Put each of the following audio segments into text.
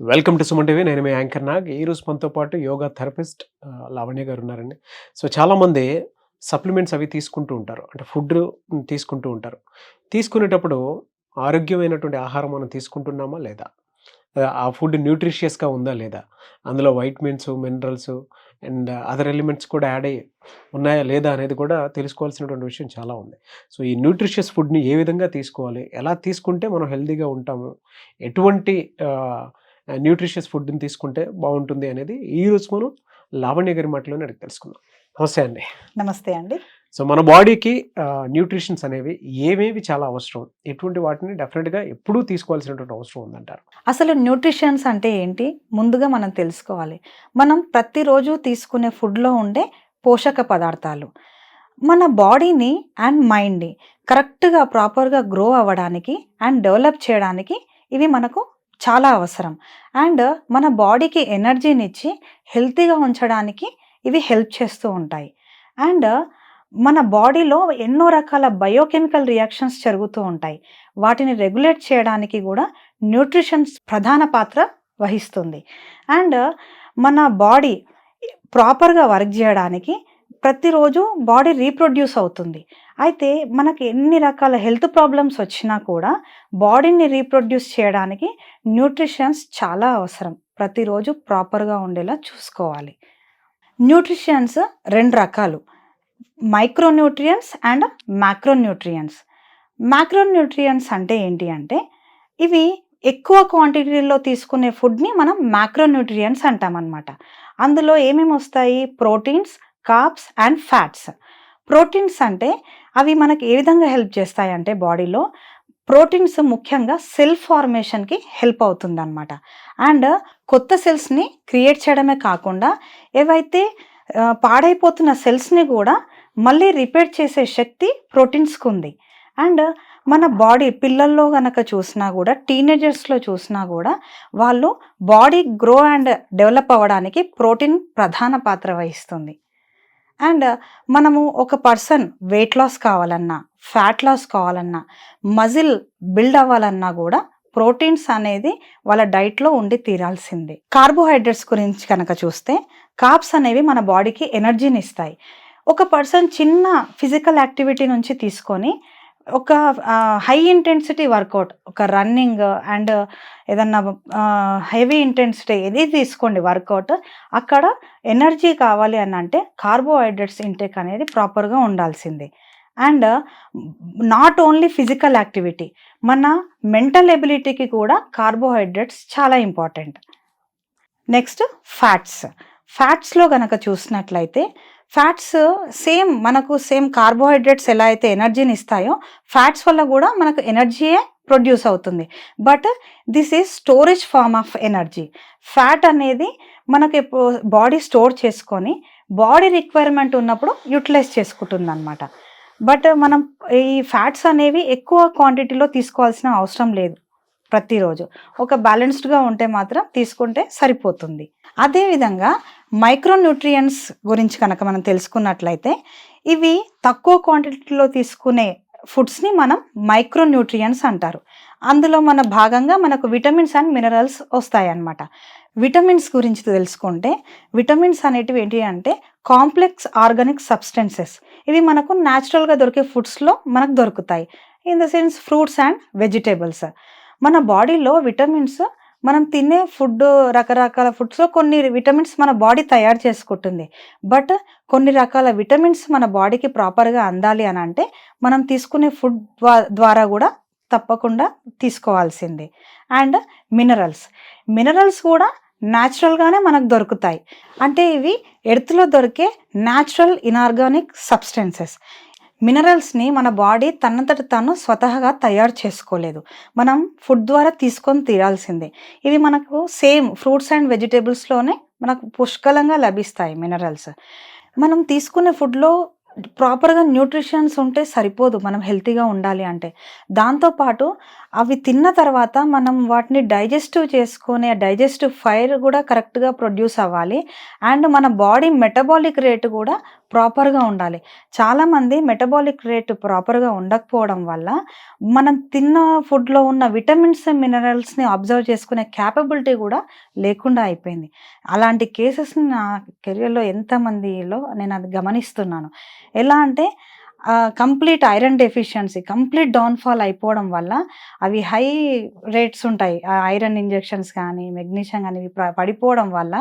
Welcome to Suman TV. నేను మీ anchor Nag. ఈరోజు మనతో పాటు యోగా థెరపిస్ట్ లావణ్య గారు ఉన్నారండి. సో చాలామంది సప్లిమెంట్స్ అవి తీసుకుంటూ ఉంటారు. అంటే ఫుడ్ తీసుకుంటూ ఉంటారు. తీసుకునేటప్పుడు ఆరోగ్యమైనటువంటి ఆహారం మనం తీసుకుంటున్నామా లేదా? ఆ ఫుడ్ న్యూట్రిషియస్‌గా ఉందా లేదా? అందులో vitamins, minerals and other elements కూడా యాడ్ అయ్యి ఉన్నాయా లేదా అనేది కూడా తెలుసుకోవాల్సినటువంటి విషయం చాలా ఉంది. సో ఈ న్యూట్రిషియస్ ఫుడ్‌ని ఏ విధంగా తీసుకోవాలి? ఎలా తీసుకుంటే మనం హెల్తీగా ఉంటాము? ఎటువంటి న్యూట్రిషియస్ ఫుడ్‌ని తీసుకుంటే బావుంటుంది అనేది ఈరోజు మనం లావణ్య గారి మాటలోనే అడిగి తెలుసుకుందాం. నమస్తే అండి. నమస్తే అండి. సో మన బాడీకి న్యూట్రిషన్స్ అనేవి ఏవేవి చాలా అవసరం? ఎటువంటి వాటిని డెఫినిట్‌గా ఎప్పుడూ తీసుకోవాల్సినటువంటి అవసరం ఉందంటారు? అసలు న్యూట్రిషన్స్ అంటే ఏంటి? ముందుగా మనం తెలుసుకోవాలి. మనం ప్రతిరోజు తీసుకునే ఫుడ్‌లో ఉండే పోషక పదార్థాలు మన బాడీని అండ్ మైండ్‌ని కరెక్ట్‌గా, ప్రాపర్‌గా గ్రో అవ్వడానికి అండ్ డెవలప్ చేయడానికి ఇవి మనకు చాలా అవసరం. అండ్ మన బాడీకి ఎనర్జీనిచ్చి హెల్తీగా ఉంచడానికి ఇవి హెల్ప్ చేస్తూ ఉంటాయి. అండ్ మన బాడీలో ఎన్నో రకాల బయోకెమికల్ రియాక్షన్స్ జరుగుతూ ఉంటాయి. వాటిని రెగ్యులేట్ చేయడానికి కూడా న్యూట్రిషన్స్ ప్రధాన పాత్ర వహిస్తుంది. అండ్ మన బాడీ ప్రాపర్‌గా వర్క్ చేయడానికి ప్రతిరోజు బాడీ రీప్రొడ్యూస్ అవుతుంది. అయితే మనకి ఎన్ని రకాల హెల్త్ ప్రాబ్లమ్స్ వచ్చినా కూడా బాడీని రీప్రొడ్యూస్ చేయడానికి న్యూట్రిషన్స్ చాలా అవసరం. ప్రతిరోజు ప్రాపర్‌గా ఉండేలా చూసుకోవాలి. న్యూట్రిషన్స్ 2 రకాలు. Micronutrients and మాక్రోన్యూట్రియన్స్. మాక్రోన్యూట్రియన్స్ అంటే ఏంటి అంటే ఇవి ఎక్కువ క్వాంటిటీలో తీసుకునే ఫుడ్‌ని మనం మాక్రోన్యూట్రియన్స్ అంటామన్నమాట. అందులో ఏమేమి వస్తాయి? Proteins, carbs and fats. Proteins అంటే అవి మనకి ఏ విధంగా హెల్ప్ చేస్తాయంటే బాడీలో ప్రోటీన్స్ ముఖ్యంగా సెల్ ఫార్మేషన్‌కి హెల్ప్ అవుతుందన్నమాట. అండ్ కొత్త సెల్స్‌ని క్రియేట్ చేయడమే కాకుండా ఏవైతే పాడైపోతున్న సెల్స్‌ని కూడా మళ్ళీ రిపేర్ చేసే శక్తి ప్రోటీన్స్‌కి ఉంది. అండ్ మన బాడీ పిల్లల్లో గనక చూసినా కూడా, టీనేజర్స్‌లో చూసినా కూడా వాళ్ళు బాడీ గ్రో అండ్ డెవలప్ అవ్వడానికి ప్రోటీన్ ప్రధాన పాత్ర వహిస్తుంది. అండ్ మనము ఒక పర్సన్ వెయిట్ లాస్ కావాలన్నా, ఫ్యాట్ లాస్ కావాలన్నా, మజిల్ బిల్డ్ అవ్వాలన్నా కూడా ప్రోటీన్స్ అనేది వాళ్ళ డైట్లో ఉండి తీరాల్సిందే. కార్బోహైడ్రేట్స్ గురించి కనుక చూస్తే కార్బ్స్ అనేవి మన బాడీకి ఎనర్జీని ఇస్తాయి. ఒక పర్సన్ చిన్న ఫిజికల్ యాక్టివిటీ నుంచి తీసుకొని ఒక హై ఇంటెన్సిటీ వర్కౌట్, ఒక రన్నింగ్ అండ్ ఏదన్నా హెవీ ఇంటెన్సిటీ ఏది తీసుకోండి వర్కౌట్, అక్కడ ఎనర్జీ కావాలి అని అంటే కార్బోహైడ్రేట్స్ ఇంటేక్ అనేది ప్రాపర్‌గా ఉండాల్సిందే. And not only physical activity, మన మెంటల్ ఎబిలిటీకి కూడా కార్బోహైడ్రేట్స్ చాలా ఇంపార్టెంట్. Next fats. ఫ్యాట్స్‌లో గనక చూసినట్లయితే ఫ్యాట్స్ మనకు కార్బోహైడ్రేట్స్ ఎలా అయితే ఎనర్జీని ఇస్తాయో ఫ్యాట్స్ వల్ల కూడా మనకు ఎనర్జీయే ప్రొడ్యూస్ అవుతుంది. But this is storage form of energy. Fat అనేది మనకి బాడీ స్టోర్ చేసుకొని బాడీ రిక్వైర్మెంట్ ఉన్నప్పుడు యూటిలైజ్ చేసుకుంటుందన్నమాట. బట్ మనం ఈ ఫ్యాట్స్ అనేవి ఎక్కువ క్వాంటిటీలో తీసుకోవాల్సిన అవసరం లేదు. ప్రతిరోజు ఒక బ్యాలెన్స్డ్గా ఉంటే మాత్రం తీసుకుంటే సరిపోతుంది. అదేవిధంగా మైక్రోన్యూట్రియన్స్ గురించి కనుక మనం తెలుసుకున్నట్లయితే ఇవి తక్కువ క్వాంటిటీలో తీసుకునే ఫుడ్స్ని మనం మైక్రోన్యూట్రియన్స్ అంటారు. అందులో మన భాగంగా మనకు విటమిన్స్ అండ్ మినరల్స్ వస్తాయన్నమాట. విటమిన్స్ గురించి తెలుసుకుంటే విటమిన్స్ అనేటివి ఏంటి అంటే కాంప్లెక్స్ ఆర్గానిక్ సబ్స్టెన్సెస్. ఇవి మనకు న్యాచురల్గా దొరికే ఫుడ్స్లో మనకు దొరుకుతాయి. In the sense fruits and vegetables. మన బాడీలో విటమిన్స్ మనం తినే ఫుడ్, రకరకాల ఫుడ్స్లో కొన్ని విటమిన్స్ మన బాడీ తయారు చేసుకుంటుంది. బట్ కొన్ని రకాల విటమిన్స్ మన బాడీకి ప్రాపర్గా అందాలి అని అంటే మనం తీసుకునే ఫుడ్ ద్వారా కూడా తప్పకుండా తీసుకోవాల్సిందే. అండ్ మినరల్స్ కూడా న్యాచురల్గానే మనకు దొరుకుతాయి. అంటే ఇవి ఎర్త్లో దొరికే న్యాచురల్ ఇనార్గానిక్ సబ్స్టెన్సెస్. మినరల్స్ని మన బాడీ తనంతట తాను స్వతహాగా తయారు చేసుకోలేదు. మనం ఫుడ్ ద్వారా తీసుకొని తీరాల్సిందే. ఇవి మనకు ఫ్రూట్స్ అండ్ వెజిటేబుల్స్లోనే మనకు పుష్కలంగా లభిస్తాయి మినరల్స్. మనం తీసుకునే ఫుడ్లో ప్రాపర్గా న్యూట్రిషన్స్ ఉంటే సరిపోదు మనం హెల్తీగా ఉండాలి అంటే. దాంతోపాటు అవి తిన్న తర్వాత మనం వాటిని డైజెస్టివ్ చేసుకొని ఆ డైజెస్టివ్ ఫైర్ కూడా కరెక్ట్గా ప్రొడ్యూస్ అవ్వాలి. అండ్ మన బాడీ మెటబాలిక్ రేటు కూడా ప్రాపర్గా ఉండాలి. చాలామంది మెటబాలిక్ రేటు ప్రాపర్గా ఉండకపోవడం వల్ల మనం తిన్న ఫుడ్లో ఉన్న విటమిన్స్ మినరల్స్ని అబ్జర్వ్ చేసుకునే క్యాపబిలిటీ కూడా లేకుండా అయిపోయింది. అలాంటి కేసెస్ని నా కెరియర్లో ఎంతమందిలో నేను అది గమనిస్తున్నాను. ఎలా అంటే complete iron deficiency, complete downfall అయిపోవడం వల్ల అవి హై రేట్స్ ఉంటాయి. ఐరన్ ఇంజెక్షన్స్ కానీ మెగ్నీషియం కానీ పడిపోవడం వల్ల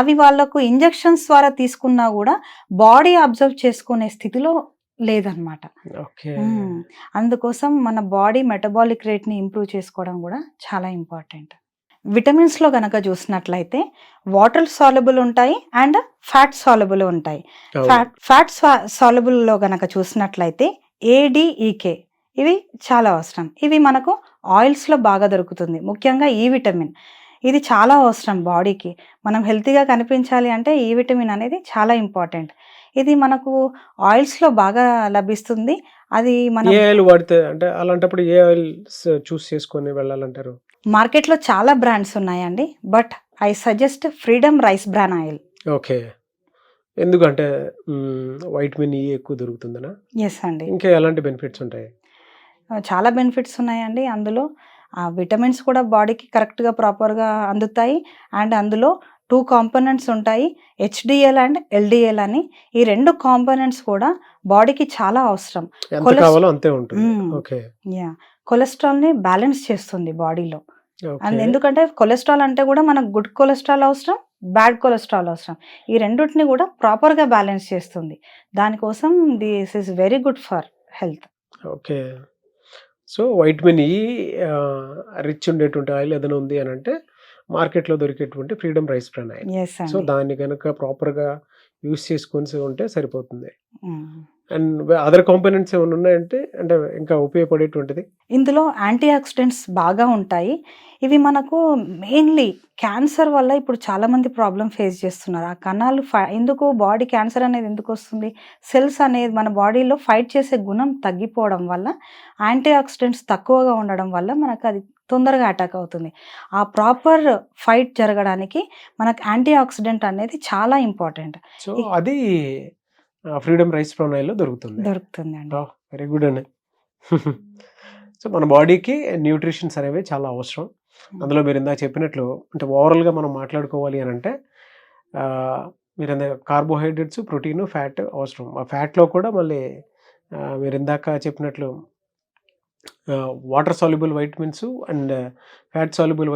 అవి వాళ్ళకు ఇంజెక్షన్స్ ద్వారా తీసుకున్నా కూడా బాడీ అబ్జర్వ్ చేసుకునే స్థితిలో లేదనమాట. ఓకే. అందుకోసం మన బాడీ మెటబాలిక్ రేట్ని ఇంప్రూవ్ చేసుకోవడం కూడా చాలా ఇంపార్టెంట్. విటమిన్స్లో కనుక చూసినట్లయితే వాటర్ సాల్యుబుల్ ఉంటాయి అండ్ ఫ్యాట్ సాల్యుబుల్ ఉంటాయి. ఫ్యాట్ సాల్యుబుల్లో కనుక చూసినట్లయితే ADEK ఇవి చాలా అవసరం. ఇవి మనకు ఆయిల్స్లో బాగా దొరుకుతుంది, ముఖ్యంగా ఈ విటమిన్. ఇది చాలా అవసరం బాడీకి. మనం హెల్తీగా కనిపించాలి అంటే ఈ విటమిన్ అనేది చాలా ఇంపార్టెంట్. ఇది మనకు ఆయిల్స్లో బాగా లభిస్తుంది. అది మన ఏ ఆయిల్ వాడితే అంటే అలాంటప్పుడు ఏ ఆయిల్ చూస్ చేసుకొని వెళ్ళాలంటారు? మార్కెట్లో చాలా బ్రాండ్స్ ఉన్నాయండి, but I suggest freedom rice bran oil. Okay. ఎందుకంటే వైటమిన్ E ఎక్కువ దొరుకుతుందనా? ఎస్ అండి. ఇంకా ఎలాంటి బెనిఫిట్స్ ఉంటాయి? చాలా బెనిఫిట్స్ ఉన్నాయండి. అందులో విటమిన్స్ కూడా బాడీకి కరెక్ట్గా ప్రాపర్గా అందుతాయి. అండ్ అందులో 2 కాంపోనెంట్స్ ఉంటాయి, HDL అండ్ LDL అని. ఈ 2 కాంపోనెంట్స్ కూడా బాడీకి చాలా అవసరం. ఎంత కావాలో అంతే ఉంటుంది. ఓకే. కొలెస్ట్రాల్ని బ్యాలెన్స్ చేస్తుంది బాడీలో. And okay. ఎందుకంటే కొలెస్ట్రాల్ అంటే కూడా మనకు గుడ్ కొలెస్ట్రాల్ అవసరం, బ్యాడ్ కొలెస్ట్రాల్ అవసరం. ఈ రెండుటిని కూడా ప్రాపర్గా బ్యాలెన్స్ చేస్తుంది. దానికోసం this is very good for health. Okay. So vitamin E rich ఉండేటువంటి ఆయిల్ ఏదైనా ఉంది అని అంటే మార్కెట్లో దొరికేటువంటి Freedom rice bran oil. Yes so అండి. దాన్ని కనుక ప్రాపర్గా యూస్ చేసుకొని ఉంటే సరిపోతుంది. అండ్ అదర్ కాంపోనెంట్స్ ఏమైనా ఉన్నాయంటే అంటే ఇంకా ఉపయోగపడేటువంటిది? ఇందులో యాంటీ ఆక్సిడెంట్స్ బాగా ఉంటాయి. ఇవి మనకు మెయిన్లీ క్యాన్సర్ వల్ల ఇప్పుడు చాలామంది ప్రాబ్లం ఫేస్ చేస్తున్నారు. ఆ కణాలు ఎందుకు బాడీ క్యాన్సర్ అనేది ఎందుకు వస్తుంది? సెల్స్ అనేది మన బాడీలో ఫైట్ చేసే గుణం తగ్గిపోవడం వల్ల, యాంటీ ఆక్సిడెంట్స్ తక్కువగా ఉండడం వల్ల మనకు అది తొందరగా అటాక్ అవుతుంది. ఆ ప్రాపర్ ఫైట్ జరగడానికి మనకు యాంటీ ఆక్సిడెంట్ అనేది చాలా ఇంపార్టెంట్. సో అది ఫ్రీడమ్ రైస్ బ్రాన్ ఆయిల్లో దొరుకుతుంది. దొరుకుతుందండి. వెరీ గుడ్ అండి. సో మన బాడీకి న్యూట్రిషన్స్ అనేవి చాలా అవసరం. అందులో మీరు ఇందాక చెప్పినట్లు అంటే ఓవరాల్గా మనం మాట్లాడుకోవాలి అని అంటే మీరు కార్బోహైడ్రేట్స్, ప్రోటీన్, ఫ్యాట్ అవసరం. ఆ ఫ్యాట్లో కూడా మళ్ళీ మీరు ఇందాక చెప్పినట్లు water soluble vitamins and fat soluble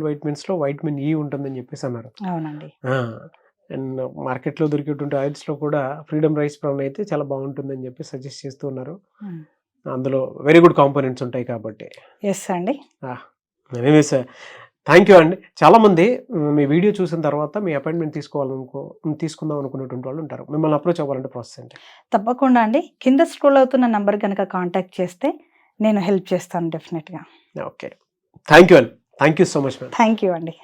వైటమిన్స్లో వైటమిన్ E ఉంటుందని చెప్పేసి అన్నారు. అవునండి. అండ్ మార్కెట్లో దొరికేటువంటి ఆయిల్స్లో కూడా ఫ్రీడమ్ రైస్ బ్రౌన్ అయితే చాలా బాగుంటుందని చెప్పి సజెస్ట్ చేస్తూ ఉన్నారు. అందులో వెరీ గుడ్ కాంపోనెంట్స్ ఉంటాయి కాబట్టి. ఎస్ అండి. ఎనీవేస్ థ్యాంక్ యూ అండి. చాలామంది మీ వీడియో చూసిన తర్వాత మీ అపాయింట్మెంట్ తీసుకుందాం అనుకునేటువంటి వాళ్ళు ఉంటారు. మిమ్మల్ని అప్రోచ్ అవ్వాలంటే ప్రాసెస్ ఏంటి? తప్పకుండా అండి. కింద స్క్రోల్ అవుతున్న నంబర్ కనుక కాంటాక్ట్ చేస్తే నేను హెల్ప్ చేస్తాను డెఫినెట్గా. ఓకే. థ్యాంక్ యూ అండి. Thank you so much ma'am. Thank you అండి.